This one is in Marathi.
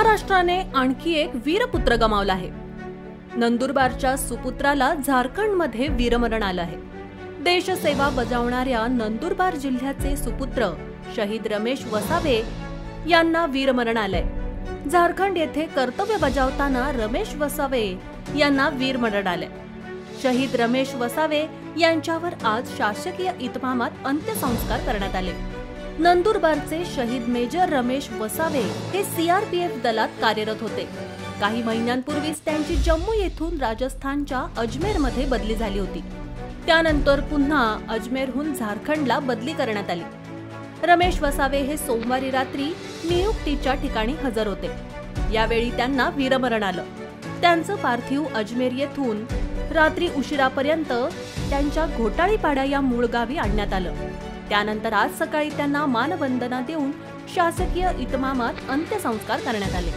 महाराष्ट्राने आणखी एक वीरपुत्र गमावला आहे। नंदुरबारच्या सुपुत्राला झारखंडमध्ये वीरमरण आलं आहे। देशसेवा बजावणाऱ्या नंदुरबार जिल्ह्याचे सुपुत्र शहीद रमेश वसावे यांना वीरमरण आलंय। झारखंड येथे कर्तव्य बजावताना रमेश वसावे यांना वीरमरण आलंय। शहीद रमेश वसावे यांच्यावर आज शासकीय इतमामात अंत्यसंस्कार करण्यात आले। नंदुरबारचे शहीद मेजर रमेश वसावे हे सीआरपीएफ दलात कार्यरत होते। काही महिन्यांपूर्वीच त्यांची जम्मू येथून राजस्थानच्या अजमेरमध्ये बदली झाली होती। त्यानंतर पुन्हा अजमेरहून झारखंडला बदली करण्यात आली। रमेश वसावे हे सोमवारी रात्री नियुक्तीच्या ठिकाणी हजर होते। यावेळी त्यांना वीरमरण आलं। त्यांचं पार्थिव अजमेर येथून रात्री उशिरापर्यंत त्यांच्या घोटाळीपाडा या मूळ गावी आणण्यात आलं। त्यानंतर आज सकाळी त्यांना मानवंदना देऊन शासकीय इतमामात अंत्यसंस्कार करण्यात आले।